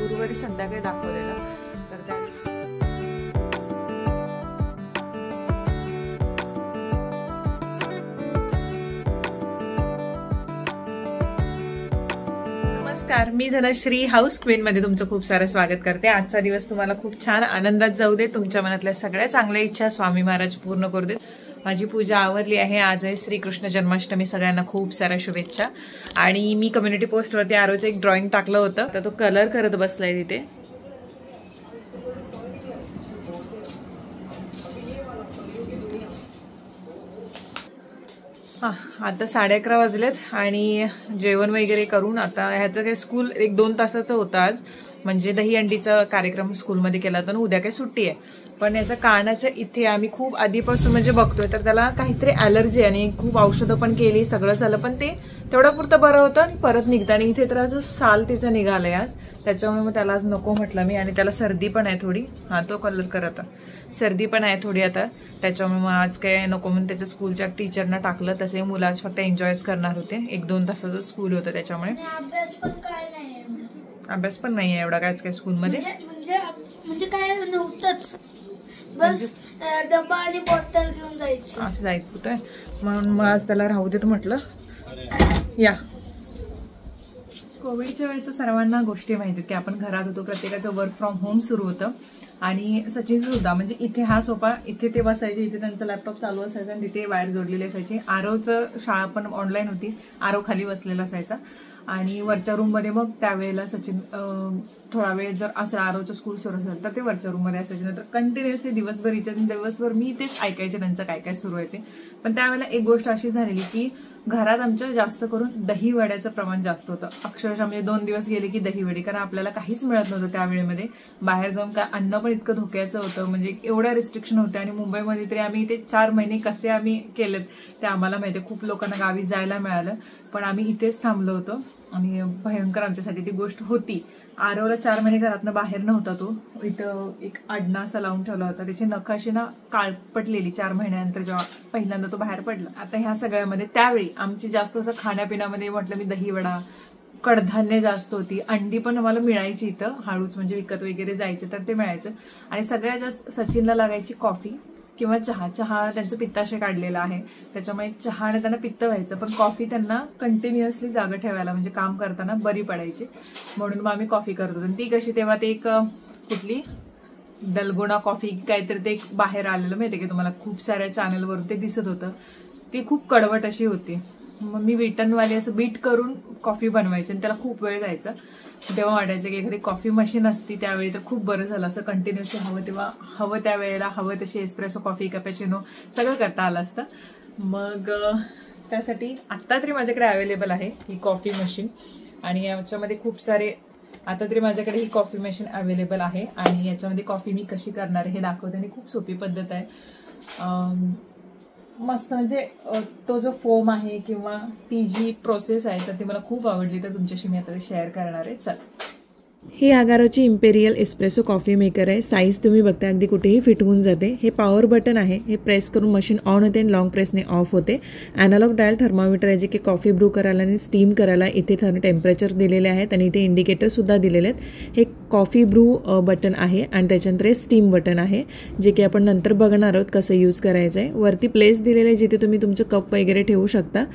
गुरुवारी संध्याकाळी दाखवलेलं. तर त्या नमस्कार, मी धनश्री हाऊस क्वीन मध्ये तुमचं खूप सारं स्वागत करते. आजचा दिवस तुम्हाला खूप छान आनंदात जाऊ दे. तुमच्या मनातल्या सगळ्या चांगल्या इच्छा स्वामी महाराज पूर्ण करू देत. माझी पूजा आवरली आहे. आज आहे श्रीकृष्ण जन्माष्टमी. सगळ्यांना खूप साऱ्या शुभेच्छा. आणि मी कम्युनिटी पोस्टवरती आरोचं एक ड्रॉइंग टाकलं होतं, तर तो कलर करत बसलाय तिथे. आता 11:30 वाजलेत आणि जेवण वगैरे करून आता ह्याचं काही स्कूल 1-2 तासाचं होतं आज. म्हणजे दहीहंडीचा कार्यक्रम स्कूलमध्ये केला होता. उद्या काही सुट्टी आहे. पण याच्या कानाच्या इथे आम्ही खूप आधीपासून म्हणजे बघतोय, तर त्याला काहीतरी ॲलर्जी आणि खूप औषधं पण केली, सगळं झालं, पण ते तेवढं पुरतं बरं होतं आणि परत निघतं. आणि इथे तर आज साल तिचं निघालंय आज, त्याच्यामुळे मग त्याला आज नको म्हटलं मी. आणि त्याला सर्दी पण आहे थोडी. तो कलर करत सर्दी पण आहे थोडी आता, त्याच्यामुळे मग आज काय नको म्हणून त्याच्या स्कूलच्या टीचरना टाकलं. तसे मुलं आज फक्त एन्जॉयच करणार होते. 1-2 तासाचं स्कूल होतं त्याच्यामुळे. अभ्यास पण नाही आहे एवढा काय काय स्कूलमध्ये, म्हणजे काय नव्हतंच, बस डबा आणि बॉटल घेऊन जायचं, असं जायचं होतं. म्हणून मग आज त्याला राहू देत म्हटलं. या कोविडच्या वेळेचं सर्वांना गोष्टी माहिती की आपण घरात होतो, प्रत्येकाचं वर्क फ्रॉम होम सुरू होतं. आणि सचिनचं सुद्धा म्हणजे इथे हा सोफा, इथे ते बसायचे, इथे त्यांचा लॅपटॉप चालू असायचा आणि तिथे वायर जोडलेली असायची. आरवचं शाळा पण ऑनलाईन होती. आरव खाली बसलेला असायचा आणि वरच्या रूममध्ये मग त्यावेळेला सचिन थोडा वेळ जर असं आरवचं स्कूल सुरू असेल तर ते वरच्या रूममध्ये असायचे. नंतर कंटिन्युअसली दिवसभर मी तेच ऐकायचे त्यांचं काय काय सुरू आहे ते. पण त्यावेळेला एक गोष्ट अशी झालेली की घरात आमच्या जास्त करून दही वड्याचं प्रमाण जास्त होतं. अक्षरशः म्हणजे 2 दिवस गेले की दही वडी, कारण आपल्याला काहीच मिळत नव्हतं त्यावेळेमध्ये. बाहेर जाऊन काय अन्न पण इतकं धोक्याचं होतं, म्हणजे एवढ्या रिस्ट्रिक्शन होत्या. आणि मुंबईमध्ये तरी आम्ही ते 4 महिने कसे आम्ही केलेत ते आम्हाला माहिती आहे. खूप लोकांना गावी जायला मिळालं, पण आम्ही इथेच थांबलो होतो. आणि भयंकर आमच्यासाठी ती गोष्ट होती. आरवला 4 महिने घरातनं बाहेर नव्हता. तो इथं एक आडना असा लावून ठेवला होता. त्याची नखाशी ना काळपटलेली 4 महिन्यानंतर जेव्हा पहिल्यांदा तो बाहेर पडला. आता ह्या सगळ्यामध्ये त्यावेळी आमची जास्त असं खाण्यापिण्यामध्ये म्हटलं मी दहीवडा, कडधान्य जास्त होती. अंडी पण आम्हाला मिळायची इथं हळूच, म्हणजे विकत वगैरे जायचे तर ते मिळायचं. आणि सगळ्यात जास्त सचिनला लागायची कॉफी किंवा चहा. चहा त्यांचं पित्ताशय काढलेलं आहे, त्याच्यामुळे चहाने त्यांना पित्त व्हायचं. पण कॉफी त्यांना कंटिन्युअसली जागा ठेवायला, म्हणजे काम करताना बरी पडायची. म्हणून मग आम्ही कॉफी करत होतो. ती कशी तेव्हा ते एक कुठली डलगोना कॉफी काहीतरी ते एक बाहेर आलेलं माहिती की तुम्हाला, खूप साऱ्या चॅनलवर ते दिसत होतं. ती खूप कडवट अशी होती. मग मी विटनवाली असं बीट करून कॉफी बनवायची आणि त्याला खूप वेळ जायचा. तेव्हा वाटायचं की एखादी कॉफी मशीन असती त्यावेळी तर खूप बरं झालं असं. कंटिन्युअसली हवं तेव्हा हवं त्यावेळेला हवं तशी एस्प्रेसो कॉफी, कॅपॅचिनो सगळं करता आलं असतं. मग त्यासाठी आत्ता तरी माझ्याकडे अवेलेबल आहे ही कॉफी मशीन. आणि याच्यामध्ये खूप सारे, आता तरी माझ्याकडे ही कॉफी मशीन अवेलेबल आहे. आणि याच्यामध्ये कॉफी मी कशी करणार हे दाखवते. आणि खूप सोपी पद्धत आहे. मस्त, म्हणजे तो जो फोम आहे किंवा ती जी प्रोसेस आहे तर ती मला खूप आवडली, तर तुमच्याशी मी आता शेअर करणार आहे. चला, ही आगारोची इम्पेरियल एस्प्रेसो कॉफी मेकर आहे. साईज तुम्ही बघता अगदी कुठेही फिट होऊन जाते. हे पॉवर बटन आहे, हे प्रेस करून मशीन ऑन होते आणि लॉंग प्रेसने ऑफ होते. अॅनालॉग डायल थर्मामीटर आहे जे की कॉफी ब्रू करायला आणि स्टीम करायला इथे टेम्परेचर दिलेले आहेत आणि इथे इंडिकेटर सुद्धा दिलेले आहेत. हे कॉफी ब्रू बटन आहे आणि त्याच्यानंतर हे स्टीम बटन आहे जे की आपण नंतर बघणार आहोत कसं यूज करायचं आहे. वरती प्लेस दिलेलं आहे जिथे तुम्ही तुमचं कप वगैरे ठेवू शकता.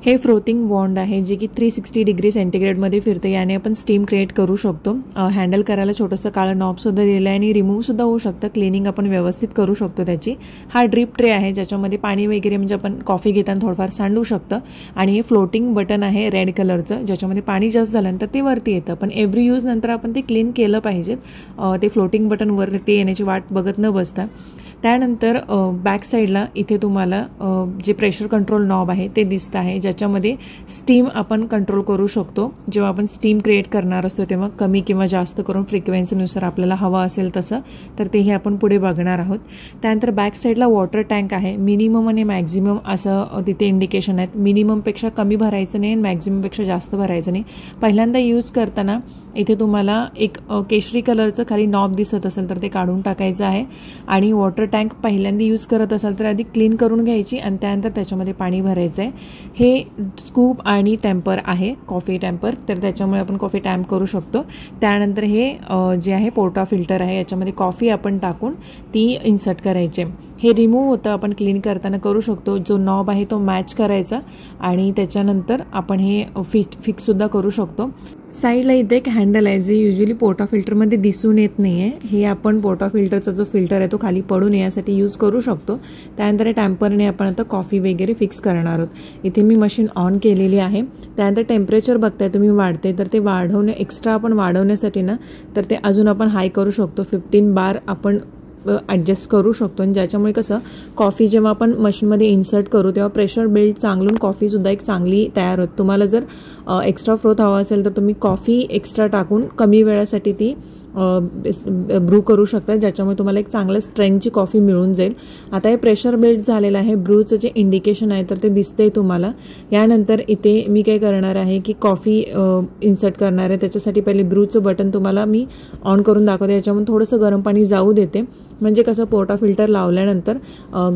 हे फ्लोटिंग वॉन्ड आहे जे की 360 डिग्री सेंटीग्रेडमध्ये फिरतं. याने आपण स्टीम क्रिएट करू शकतो. हँडल करायला छोटंसं काळं नॉबसुद्धा दिलेलं आहे आणि रिमूव्हसुद्धा होऊ शकतं. क्लिनिंग आपण व्यवस्थित करू शकतो त्याची. हा ड्रीप ट्रे आहे ज्याच्यामध्ये पाणी वगैरे म्हणजे आपण कॉफी घेताना थोडंफार सांडू शकतं. आणि हे फ्लोटिंग बटन आहे रेड कलरचं, ज्याच्यामध्ये पाणी जास्त झाल्यानंतर ते वरती येतं. पण एव्हरी यूज नंतर आपण ते क्लीन केलं पाहिजेत. ते फ्लोटिंग बटन वरती येण्याची वाट बघत न बसता. त्यानंतर बॅक साईडला इथे तुम्हाला जे प्रेशर कंट्रोल नॉब आहे ते दिसतं आहे, ज्याच्यामध्ये स्टीम आपण कंट्रोल करू शकतो. जेव्हा आपण स्टीम क्रिएट करणार असतो तेव्हा कमी किंवा जास्त करून फ्रिक्वेन्सीनुसार आपल्याला हवं असेल तसं, तर तेही आपण पुढे बघणार आहोत. त्यानंतर बॅक साईडला वॉटर टँक आहे. मिनिमम आणि मॅक्झिमम असं तिथे इंडिकेशन आहेत. मिनिममपेक्षा कमी भरायचं नाही आणि मॅक्झिममपेक्षा जास्त भरायचं नाही. पहिल्यांदा यूज करताना इथे तुम्हाला एक केशरी कलरचं खाली नॉब दिसत असेल तर ते काढून टाकायचं आहे. आणि वॉटर टँक पहिल्यांदा यूज करत असाल तर आधी क्लीन करून घ्यायची आणि त्यानंतर त्याच्यामध्ये पाणी भरायचं आहे. हे स्कूप आणि टेम्पर आहे, कॉफी टेम्पर, तर त्याच्यामुळे आपण कॉफी टॅम्प करू शकतो. त्यानंतर हे जे आहे पोर्टा फिल्टर आहे, याच्यामध्ये कॉफी आपण टाकून ती इन्सर्ट करायची. हे रिमूव्ह होतं, आपण क्लीन करताना करू शकतो. जो नॉब आहे तो मॅच करायचा आणि त्याच्यानंतर आपण हे फिक्ससुद्धा करू शकतो. साईडला इथे एक हँडल आहे जे युजली पोर्टा फिल्टरमध्ये दिसून येत नाही आहे. हे आपण पोर्टा फिल्टरचा जो फिल्टर आहे तो खाली पडू नये यासाठी यूज करू शकतो. त्यानंतर टॅम्परने आपण आता कॉफी वगैरे फिक्स करणार आहोत. इथे मी मशीन ऑन केलेली आहे. त्यानंतर टेम्परेचर बघताय तुम्ही वाढते, तर ते एक्स्ट्रा आपण वाढवण्यासाठी ना तर ते अजून आपण हाय करू शकतो. 15 बार आपण ॲडजस्ट करू शकतो. आणि ज्याच्यामुळे कसं कॉफी जेव्हा आपण मशीनमध्ये इन्सर्ट करू तेव्हा प्रेशर बिल्ड चांगलून कॉफीसुद्धा एक चांगली तयार होते. तुम्हाला जर एक्स्ट्रा फ्रोथ हवा असेल तर तुम्ही कॉफी एक्स्ट्रा टाकून कमी वेळासाठी ती ब्रू करू शकता, ज्याच्यामुळे तुम्हाला एक चांगलं स्ट्रेंथची कॉफी मिळून जाईल. आता हे प्रेशर बिल्ड झालेलं आहे. ब्रूचं जे इंडिकेशन आहे तर ते दिसतंय तुम्हाला. यानंतर इथे मी काय करणार आहे की कॉफी इन्सर्ट करणार आहे. त्याच्यासाठी पहिले ब्रूचं बटन तुम्हाला मी ऑन करून दाखवते. याच्यामुळे थोडंसं गरम पाणी जाऊ देते, म्हणजे कसं पोर्टा फिल्टर लावल्यानंतर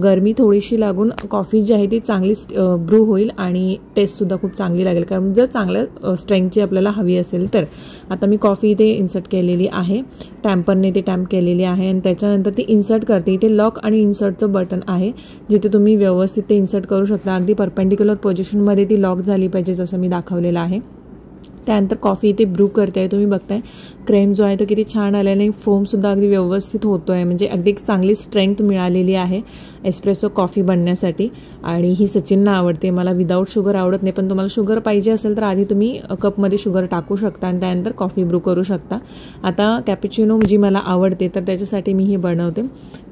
गरमी थोडीशी लागून कॉफी जी आहे ती चांगली ब्रू होईल आणि टेस्टसुद्धा खूप चांगली लागेल, कारण जर चांगल्या स्ट्रेंथची आपल्याला हवी असेल तर. आता मी कॉफी इथे इन्सर्ट केलेली आहे, टॅम्परने ते टॅम्प केलेली आहे आणि त्याच्यानंतर ती इन्सर्ट करते. इथे लॉक आणि इन्सर्टचं बटन आहे जिथे तुम्ही व्यवस्थित ते इन्सर्ट करू शकता. अगदी परपेंडिक्युलर पोझिशनमध्ये ती लॉक झाली पाहिजे जसं मी दाखवलेलं आहे. त्यानंतर कॉफी इथे ब्रू करते आहे. तुम्ही बघताय क्रेम जो आहे तो किती छान आलेला आहे. फोमसुद्धा अगदी व्यवस्थित होतो आहे, म्हणजे अगदी एक चांगली स्ट्रेंथ मिळालेली आहे एस्प्रेसो कॉफी बनण्यासाठी. आणि ही सचिनना आवडते, मला विदाऊट शुगर आवडत नाही. पण तुम्हाला शुगर पाहिजे असेल तर आधी तुम्ही कपमध्ये शुगर टाकू शकता आणि त्यानंतर कॉफी ब्रू करू शकता. आता कॅपुचिनो जी मला आवडते तर त्याच्यासाठी मी हे बनवते.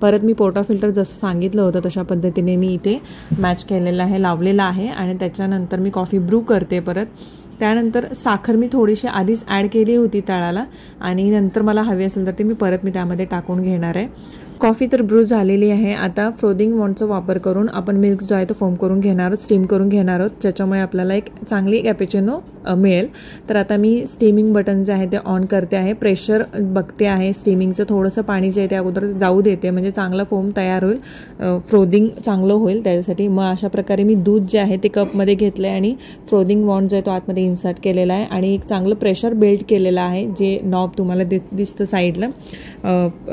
परत मी पोर्टा फिल्टर जसं सांगितलं होतं तशा पद्धतीने मी इथे मॅच केलेलं आहे, लावलेलं आहे. आणि त्याच्यानंतर मी कॉफी ब्रू करते. परत त्यानंतर साखर मी थोडीशी आधीच ॲड केली होती तळाला आणि नंतर मला हवी असेल तर मी त्यामध्ये टाकून घेणार आहे. कॉफी तर ब्रू झालेली आहे. आता फ्रोदिंग वॉन्डचा वापर करून आपण मिल्क जो आहे तो फोम करून घेणार आहोत, स्टीम करून घेणार आहोत, ज्याच्यामुळे आपल्याला एक चांगली कॅपुचिनो मिळेल. तर आता मी स्टीमिंग बटन जे आहे ते ऑन करते आहे. प्रेशर बघते आहे स्टीमिंगचं, थोडंसं पाणी जे आहे ते अगोदर जाऊ देते, म्हणजे चांगला फोम तयार होईल, फ्रोदिंग चांगलं होईल त्याच्यासाठी. मग अशा प्रकारे मी दूध जे आहे ते कपमध्ये घेतलं आहे आणि फ्रोदिंग वॉन्ड जो आहे तो आतमध्ये इन्सर्ट केलेला आहे आणि एक चांगलं प्रेशर बिल्ड केलेलं आहे. जे नॉब तुम्हाला दिसतं साईडला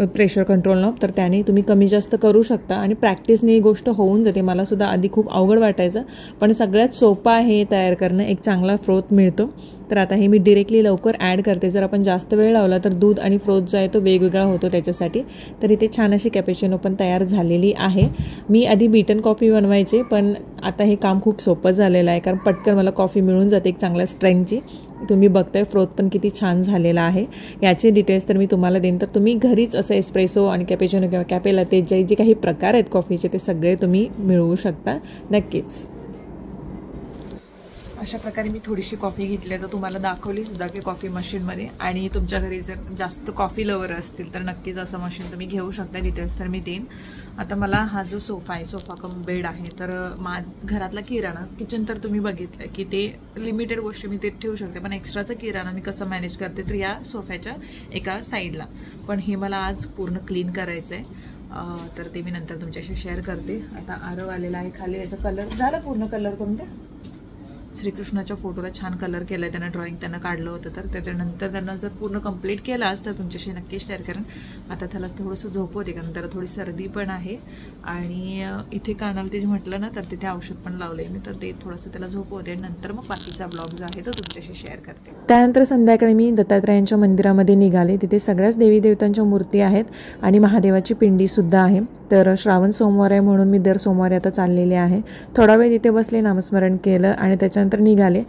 प्रेशर कंट्रोल नॉब, तर त्याने तुम्ही कमी जास्त करू शकता आणि प्रॅक्टिसने ही गोष्ट होऊन जाते. मला सुद्धा आधी खूप अवघड वाटायचं, पण सगळ्यात सोपं आहे तयार करणं, एक चांगला फ्रोथ मिळतो. तर आता हे मी डिरेक्टली लवकर ॲड करते. जर आपण जास्त वेळ लावला तर दूध आणि फ्रोथ जो आहे तो वेगवेगळा होतो त्याच्यासाठी. तर इथे छान अशी कॅपुचिनो पण तयार झालेली आहे. मी आधी बीटन कॉफी बनवायचे, पण आता हे काम खूप सोपं झालेलं आहे, कारण पटकन मला कॉफी मिळून जाते एक चांगल्या स्ट्रेंथची. तुम्ही बघताय फ्रोथ पण किती छान झालेला आहे. याचे डिटेल्स तर मी तुम्हाला देईन, तर तुम्ही घरीच असं एस्प्रेसो आणि कॅपुचिनो किंवा कॅपेला ते जे काही प्रकार आहेत कॉफीचे ते सगळे तुम्ही मिळवू शकता नक्कीच. अशा प्रकारे मी थोडीशी कॉफी घेतली आहे, तर तुम्हाला दाखवली सुद्धा की कॉफी मशीनमध्ये. आणि तुमच्या घरी जर जास्त कॉफी लवर असतील तर नक्कीच असं मशीन तुम्ही घेऊ शकता. डिटेल्स तर मी देईन. आता मला हा जो सोफा आहे, सोफा कम बेड आहे, तर घरातला किराणा किचन तर तुम्ही बघितलं की ते लिमिटेड गोष्टी मी ते ठेवू शकते, पण एक्स्ट्राचा किराणा मी कसं मॅनेज करते तर या सोफ्याच्या एका साईडला. पण हे मला आज पूर्ण क्लीन करायचं आहे, तर ते मी नंतर तुमच्याशी शेअर करते. आता आरव आलेला आहे खाली. याचा कलर झाला पूर्ण, कलर करून द्या. श्रीकृष्णाच्या फोटोला छान कलर केला आहे, त्यांना ड्रॉइंग त्यांना काढलं होतं, तर त्याच्यानंतर त्यांना जर पूर्ण कंप्लीट केलं असतं तर तुमच्याशी नक्की शेअर करेन. आता त्याला थोडंसं झोप होते, कारण त्याला थोडी सर्दी पण आहे आणि इथे कानाला ते म्हटलं ना तर तिथे औषध पण लावले मी, तर ते थोडंसं त्याला झोप होते. नंतर मग बाकीचा ब्लॉग जो आहे तो तुमच्याशी शेअर करते. त्यानंतर संध्याकाळी मी दत्तात्रयांच्या मंदिरामध्ये निघाले. तिथे सगळ्याच देवी देवतांच्या मूर्ती आहेत आणि महादेवाची पिंडीसुद्धा आहे. तर श्रावण सोमवार आहे म्हणून मी दर सोमवारी आता चाललेले आहे. थोडा वेळ तिथे बसले, नामस्मरण केलं आणि त्याच्यानंतर निघाले.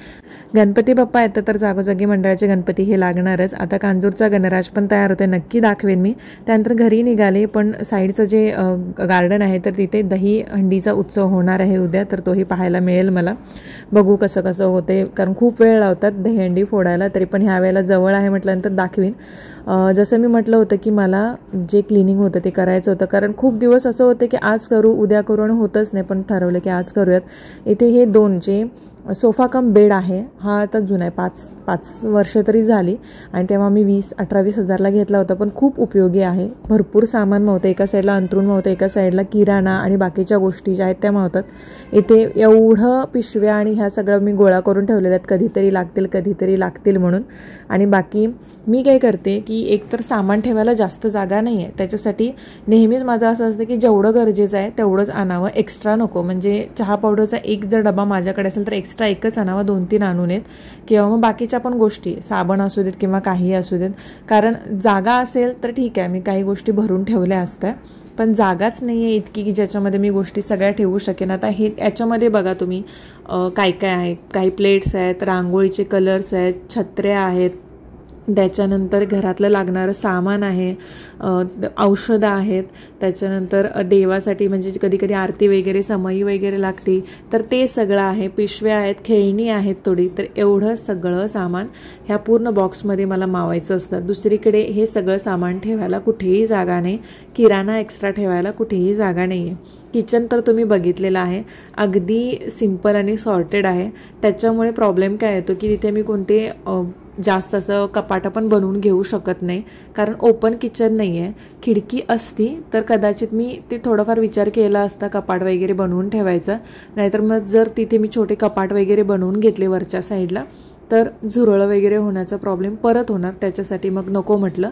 गणपती बाप्पा येतात तर जागोजागी मंडळाचे गणपती हे लागणारच. आता कांजूरचा गणराज पण तयार होते, नक्की दाखवेन मी. त्यानंतर घरी निघाले, पण साईडचं जे गार्डन आहे तर तिथे दही हंडीचा उत्सव होणार आहे उद्या, तर तोही पाहायला मिळेल मला. बघू कसं कसं होते, कारण खूप वेळ लावतात दहीहंडी फोडायला. तरी पण ह्या वेळेला जवळ आहे म्हटल्यानंतर दाखवीन. जसं मी म्हटलं होतं की मला जे क्लिनिंग होतं ते करायचं होतं, कारण खूप दिवस असं होतं की आज करू उद्या करू आणि होतच नाही, पण ठरवलं की आज करूयात. इथे हे दोन जे सोफा कम बेड आहे. हा आता जुना आहे, 5 वर्ष तरी झाली आणि तेव्हा मी 18-20 हजारला घेतला होता, पण खूप उपयोगी आहे. भरपूर सामान मावतं. एका साईडला अंथरूण मावतं, एका साईडला किराणा आणि बाकीच्या गोष्टी ज्या आहेत त्या मावतात. इथे एवढं पिशव्या आणि ह्या सगळं मी गोळा करून ठेवलेल्या आहेत, कधीतरी लागतील म्हणून. आणि बाकी मी काय करते की एकतर सामान ठेवायला जास्त जागा नाही आहे, त्याच्यासाठी नेहमीच माझं असं असतं की जेवढं गरजेचं आहे तेवढंच आणावं, एक्स्ट्रा नको. म्हणजे चहा पावडरचा एक जर डबा माझ्याकडे असेल तर एक्स्ट्रा एकच आणावा, 2-3 आणू नयेत. किंवा मग बाकीच्या पण गोष्टी, साबण असू देत किंवा काही असू देत. कारण जागा असेल तर ठीक आहे, मी काही गोष्टी भरून ठेवल्या असत्या, पण जागाच नाही आहे इतकी की ज्याच्यामध्ये मी गोष्टी सगळ्या ठेवू शकेन. आता हे याच्यामध्ये बघा तुम्ही काय काय आहे. काही प्लेट्स आहेत, रांगोळीचे कलर्स आहेत, छत्र्या आहेत, त्याच्यानंतर घरातलं लागणारं सामान आहे, औषधं आहेत, त्याच्यानंतर देवासाठी म्हणजे कधी आरती वगैरे समई वगैरे लागते तर ते सगळं आहे, पिशव्या आहेत, खेळणी आहेत थोडी. तर एवढं सगळं सामान ह्या पूर्ण बॉक्समध्ये मला मावायचं असतं. दुसरीकडे हे सगळं सामान ठेवायला कुठेही जागा नाही, किराणा एक्स्ट्रा ठेवायला कुठेही जागा नाही आहे. किचन तर तुम्ही बघितलेलं आहे, अगदी सिम्पल आणि सॉर्टेड आहे. त्याच्यामुळे प्रॉब्लेम काय येतो की तिथे मी कोणते जास्त असं कपाटं पण बनवून घेऊ शकत नाही, कारण ओपन किचन नाही आहे. खिडकी असती तर कदाचित मी ते थोडाफार विचार केला असता कपाट वगैरे बनवून ठेवायचा. नाहीतर मग जर तिथे मी छोटे कपाट वगैरे बनवून घेतले वरच्या साईडला तर झुरळं वगैरे होण्याचा प्रॉब्लेम परत होणार, त्याच्यासाठी मग नको म्हटलं.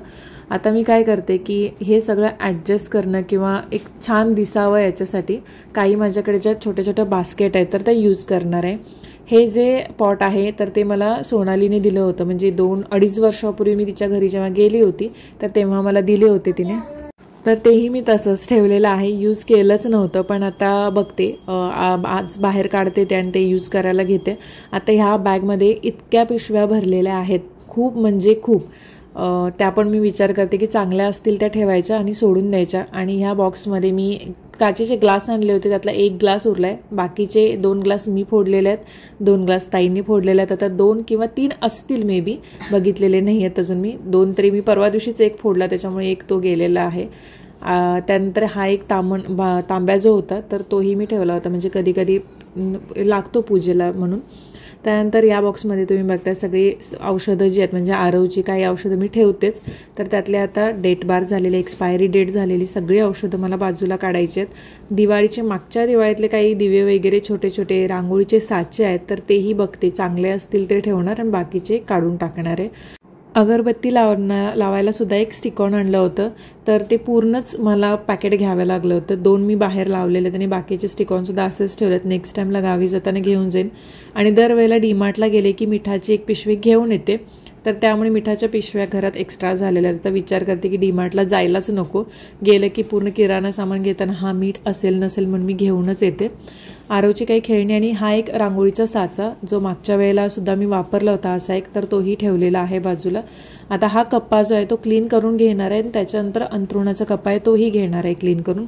आता मी काय करते की हे सगळं ॲडजस्ट करणं किंवा एक छान दिसावं याच्यासाठी काही माझ्याकडे ज्या छोट्या छोट्या बास्केट आहेत तर त्या यूज करणार आहे. हे जे पॉट आहे तर ते मला सोनालीने दिलं होतं, म्हणजे 2-2.5 वर्षापूर्वी मी तिच्या घरी जेव्हा गेली होती तर तेव्हा मला दिले होते तिने. तर तेही मी तसंच ठेवलेलं आहे, यूज केलंच नव्हतं. पण आता बघते, आज बाहेर काढते ते आणि ते यूज करायला घेते. आता ह्या बॅगमध्ये इतक्या पिशव्या भरलेल्या आहेत, खूप म्हणजे खूप. त्या पण मी विचार करते की चांगल्या असतील त्या ठेवायच्या आणि सोडून द्यायच्या. आणि ह्या बॉक्समध्ये मी काचेचे ग्लास आणले होते, त्यातला 1 ग्लास उरला आहे, बाकीचे 2 ग्लास मी फोडलेले आहेत, 2 ग्लास ताईंनी फोडलेले आहेत. आता 2 किंवा 3 असतील मे बी, बघितलेले नाही आहेत अजून मी. 2 तरी मी परवा दिवशीच 1 फोडला, त्याच्यामुळे 1 तो गेलेला आहे. त्यानंतर हा एक तांब्या जो होता तर तोही मी ठेवला होता, म्हणजे कधी कधी लागतो पूजेला म्हणून. त्यानंतर या बॉक्समध्ये तुम्ही बघता सगळी औषधं जी आहेत, म्हणजे आरवची काही औषधं मी ठेवतेच. तर त्यातले आता डेट बार झालेले, एक्सपायरी डेट झालेली सगळी औषधं मला बाजूला काढायची आहेत. दिवाळीचे मागच्या दिवाळीतले काही दिवे वगैरे छोटे छोटे रांगोळीचे साचे आहेत तर तेही बघते, चांगले असतील ते ठेवणार आणि बाकीचे काढून टाकणार आहे. अगरबत्ती लावायला सुद्धा एक स्टिकॉन आणलं होतं, तर ते पूर्णच मला पॅकेट घ्यावं लागलं होतं. 2 मी बाहेर लावलेले आणि बाकीचे स्टिकॉनसुद्धा असेच ठेवलेत. नेक्स्ट टाईमला गावी जाताना घेऊन जाईन. आणि दरवेळेला डीमार्टला गेले की मिठाची एक पिशवी घेऊन येते, तर त्यामुळे मिठाच्या पिशव्या घरात एक्स्ट्रा झालेल्या आहेत. तर विचार करते की डीमार्टला जायलाच नको, गेलं की पूर्ण किराणा सामान घेताना हा मीठ असेल नसेल म्हणून मी घेऊनच येते. आरवची काही खेळणी आणि हा एक रांगोळीचा साचा जो मागच्या वेळेला सुद्धा मी वापरला होता असा एक, तर तोही ठेवलेला आहे बाजूला. आता हा कप्पा जो आहे तो क्लीन करून घेणार आहे, त्याच्यानंतर अंथरुणाचा कप्पा आहे तोही घेणार आहे क्लीन करून.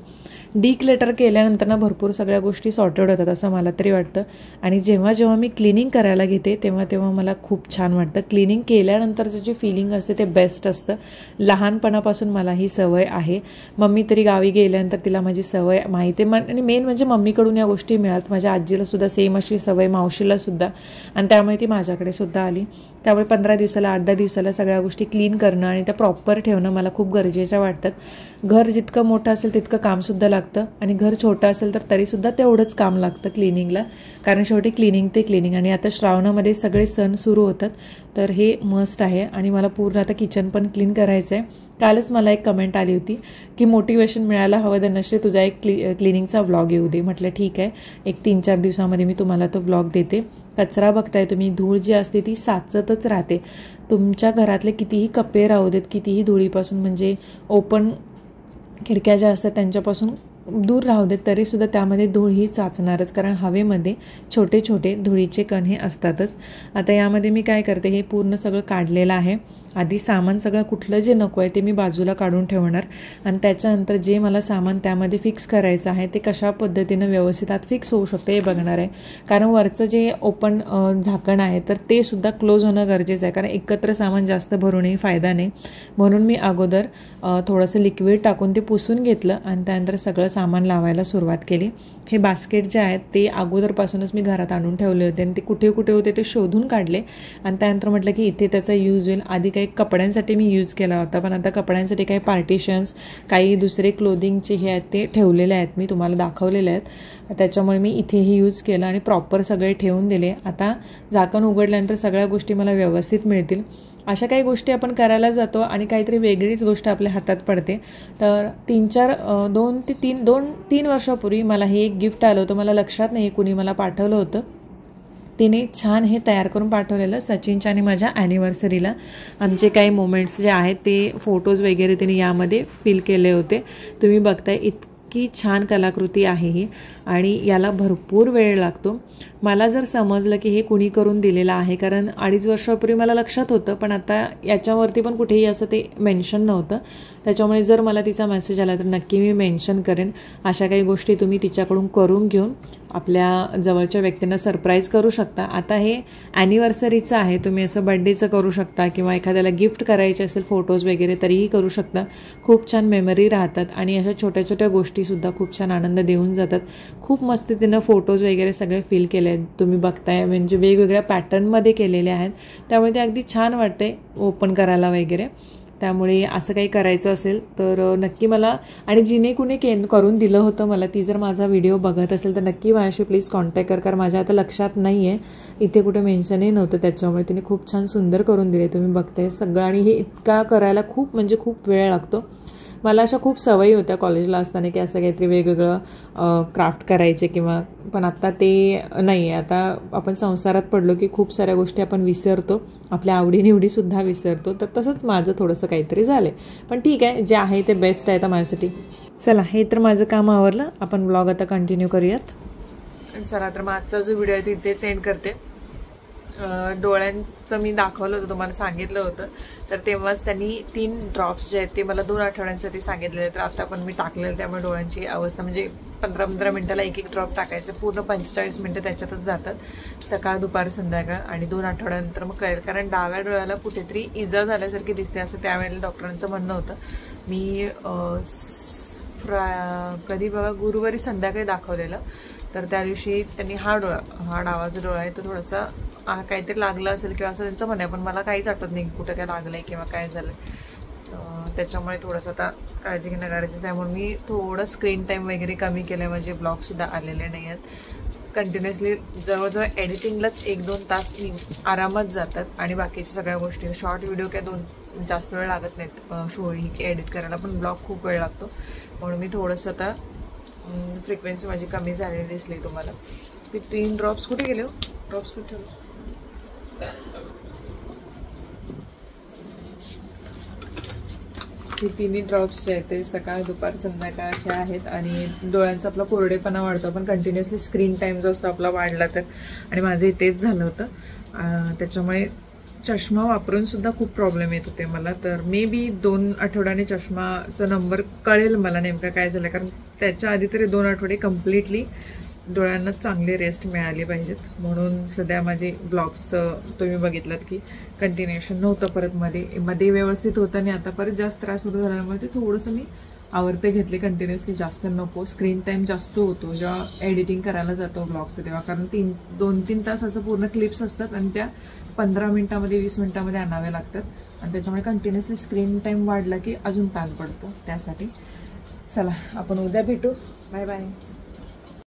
डिक्लेटर केल्यानंतर ना भरपूर सगळ्या गोष्टी सॉर्टेड होतात असं मला तरी वाटतं. आणि जेव्हा जेव्हा मी क्लिनिंग करायला घेते तेव्हा मला खूप छान वाटतं. क्लिनिंग केल्यानंतरचं जे फिलिंग असते ते बेस्ट असतं. लहानपणापासून मला ही सवय आहे. मम्मी तरी गावी गेल्यानंतर तिला माझी सवय माहिती आहे, आणि मेन म्हणजे मम्मीकडून या गोष्टी मिळात. माझ्या आजीला सुद्धा सेम अशी सवय, मावशीला सुद्धा, आणि त्यामुळे ती माझ्याकडे सुद्धा आली. त्यामुळे 15 दिवसाला 8-10 दिवसाला सगळ्या गोष्टी क्लीन करणं आणि त्या प्रॉपर ठेवणं मला खूप गरजेच्या वाटतात. घर जितकं मोठं असेल तितकं कामसुद्धा लागतं, आणि घर छोटं असेल तर तरीसुद्धा तेवढंच काम लागतं क्लिनिंगला, कारण शेवटी क्लिनिंग ते क्लिनिंग. आणि आता श्रावणामध्ये सगळे सण सुरू होतात, तर हे मस्ट आहे. आणि मला पूर्ण आता किचन पण क्लीन करायचं आहे. कालच मला एक कमेंट आली होती की मोटिवेशन मिळायला हवं धनश्री, तुझा एक क्लिनिंगचा व्लॉग येऊ दे. म्हटलं ठीक आहे, एक 3-4 दिवसामध्ये मी तुम्हाला तो व्लॉग देते. कचरा बघताय तुम्ही, धूळ जी असते ती साचतच राहते. तुमच्या घरातले कितीही कप्पे राहू देत, कितीही धुळीपासून, म्हणजे ओपन खिडक्या ज्या असतात त्यांच्यापासून दूर राहू देत, तरीसुद्धा त्यामध्ये धूळ ही साचणारच, कारण हवेमध्ये छोटे छोटे धुळीचे कण हे असतातच. आता यामध्ये मी काय करते, हे पूर्ण सगळं काढलेलं आहे. आधी सामान सगळं कुठलं जे नको आहे ते मी बाजूला काढून ठेवणार, आणि त्याच्यानंतर जे मला सामान त्यामध्ये फिक्स करायचं आहे ते कशा पद्धतीनं व्यवस्थित आत फिक्स होऊ शकते हे बघणार आहे. कारण वरचं जे ओपन झाकण आहे तर ते सुद्धा क्लोज होणं गरजेचं आहे, कारण एकत्र सामान जास्त भरूनही फायदा नाही. म्हणून मी अगोदर थोडंसं लिक्विड टाकून ते पुसून घेतलं आणि त्यानंतर सगळं सामान लावायला सुरुवात केली. हे बास्केट जे आहेत ते अगोदरपासूनच मी घरात आणून ठेवले होते आणि ते कुठे कुठे होते ते शोधून काढले आणि त्यानंतर म्हटलं की इथे त्याचा यूज होईल. आधी काही कपड्यांसाठी मी यूज केला होता, पण आता कपड्यांसाठी काही पार्टिशन्स, काही दुसरे क्लोदिंगचे हे आहेत ते ठेवलेले आहेत, मी तुम्हाला दाखवलेले आहेत. त्याच्यामुळे मी इथेही यूज केलं आणि प्रॉपर सगळे ठेवून दिले. आता झाकण उघडल्यानंतर सगळ्या गोष्टी मला व्यवस्थित मिळतील. अशा काही गोष्टी आपण करायला जातो आणि काहीतरी वेगळीच गोष्ट आपल्या हातात पडते. तर 3 वर्षापूर्वी मला हे एक गिफ्ट आलं होतं. मला लक्षात नाही कुणी मला पाठवलं होतं. तिने छान हे तयार करून पाठवलेलं सचिनच्या आणि माझ्या ॲनिव्हर्सरीला. आमचे काही मोमेंट्स जे आहेत ते फोटोज वगैरे तिने यामध्ये फिल केले होते. तुम्ही बघताय इतकी छान कलाकृती आहे ही आणि याला भरपूर वेळ लागतो. मला जर समजलं की हे कुणी करून दिलेलं आहे, कारण 2.5 वर्षापूर्वी मला लक्षात होतं, पण आता याच्यावरती पण कुठेही असं ते मेन्शन नव्हतं. त्याच्यामुळे जर मला तिचा मेसेज आला तर नक्की मी मेन्शन करेन. अशा काही गोष्टी तुम्ही तिच्याकडून करून घेऊन आपल्या जवळच्या व्यक्तींना सरप्राईज करू शकता. आता हे ॲनिव्हर्सरीचं आहे, तुम्ही असं बड्डेचं करू शकता किंवा एखाद्याला गिफ्ट करायचे असेल फोटोज वगैरे तरीही करू शकता. खूप छान मेमरी राहतात आणि अशा छोट्या छोट्या गोष्टीसुद्धा खूप छान आनंद देऊन जातात. खूप मस्त तिनं फोटोज वगैरे सगळे फिल केले आहेत, तुम्ही बघताय, म्हणजे वेगवेगळ्या पॅटर्नमध्ये केलेले आहेत. त्यामुळे ते अगदी छान वाटते ओपन करायला वगैरे. त्यामुळे असं काही करायचं असेल तर नक्की मला, आणि जिने कुणी करून दिलं होतं मला, ती जर माझा व्हिडिओ बघत असेल तर नक्की माझ्याशी प्लीज कॉन्टॅक्ट कर, कारण माझ्या आता लक्षात नाही आहे, इथे कुठे मेन्शनही नव्हतं. त्याच्यामुळे तिने खूप छान सुंदर करून दिले, तुम्ही बघताय सगळं. आणि हे इतका करायला खूप वेळ लागतो. मला अशा खूप सवयी होत्या कॉलेजला असताना की असं काहीतरी वेगवेगळं क्राफ्ट करायचे किंवा, पण आता ते नाही आहे. आता आपण संसारात पडलो की खूप साऱ्या गोष्टी आपण विसरतो, आपल्या आवडीनिवडीसुद्धा विसरतो. तर तसंच माझं थोडंसं काहीतरी झालं, पण ठीक आहे, जे आहे ते बेस्ट आहे आता माझ्यासाठी. चला, हे तर माझं काम आवरलं, आपण ब्लॉग आता कंटिन्यू करूयात. चला, तर मग आजचा जो व्हिडिओ आहे तो इथेच एंड करते. डोळ्यांचं मी दाखवलं होतं, तुम्हाला सांगितलं होतं, तर तेव्हाच त्यांनी 3 ड्रॉप्स जे आहेत ते मला 2 आठवड्यांसाठी सांगितलेले. तर आता पण मी टाकलेलं, त्यामुळे डोळ्यांची अवस्था म्हणजे 15-15 मिनिटाला एक ड्रॉप टाकायचं, पूर्ण 45 मिनिटं त्याच्यातच जातात, सकाळ दुपार संध्याकाळ. आणि 2 आठवड्यानंतर मग कळेल, कारण डाव्या डोळ्याला कुठेतरी इजा झाल्यासारखी दिसते असं त्यावेळेला डॉक्टरांचं म्हणणं होतं. मी कधी बघा गुरुवारी संध्याकाळी दाखवलेलं, तर त्या दिवशी त्यांनी हा डावाचा डोळा आहे तो थोडासा काहीतरी लागलं असेल किंवा असं त्यांचं म्हणणं आहे, पण मला काहीच आठवत नाही कुठं काय लागलं आहे किंवा काय झालं आहे. त्याच्यामुळे थोडंसं आता काळजी घेणं गरजेचं आहे, म्हणून मी थोडं स्क्रीन टाईम वगैरे कमी केलं आहे. माझे ब्लॉगसुद्धा आलेले नाही आहेत. कंटिन्युअसली जवळजवळ एडिटिंगलाच 1-2 तास आरामात जातात आणि बाकीच्या सगळ्या गोष्टी, शॉर्ट व्हिडिओ काय जास्त वेळ लागत नाहीत ही एडिट करायला, पण ब्लॉग खूप वेळ लागतो. म्हणून मी थोडंसं आता फ्रिक्वेन्सी माझी कमी झालेली दिसली तुम्हाला. ते 3 ड्रॉप्स कुठे गेले हो? ड्रॉप्स कुठे ठेवले? हे 3 ड्रॉप्स जे आहेत ते सकाळ दुपार संध्याकाळ असे आहेत. आणि डोळ्यांचा आपला कोरडेपणा वाढतो, पण कंटिन्युअसली स्क्रीन टाईम जो असतो आपला वाढला तर, आणि माझं तेच झालं होतं. त्याच्यामुळे चष्मा वापरून सुद्धा खूप प्रॉब्लेम येत होते मला. तर मे बी 2 आठवड्याने चष्माचा नंबर कळेल मला नेमकं काय झालं, कारण त्याच्या आधी तरी 2 आठवडे कम्प्लिटली डोळ्यांना चांगले रेस्ट मिळाले पाहिजेत. म्हणून सध्या माझे ब्लॉग्स तुम्ही बघितलात की कंटिन्युएशन नव्हतं, परत मध्ये व्यवस्थित होतं आणि आता परत जास्त त्रास सुरू झाल्यामुळे ते थोडंसं मी आवर्ते घेतले. कंटिन्युअसली जास्त नको, स्क्रीन टाईम जास्त होतो जेव्हा एडिटिंग करायला जातो ब्लॉगचं तेव्हा, कारण 2-3 तासाचं पूर्ण क्लिप्स असतात आणि त्या 15 मिनिटामध्ये 20 मिनिटामध्ये आणाव्या लागतात. आणि त्याच्यामुळे कंटिन्युअसली स्क्रीन टाईम वाढला की अजून ताण पडतो. त्यासाठी चला, आपण उद्या भेटू. Bye bye.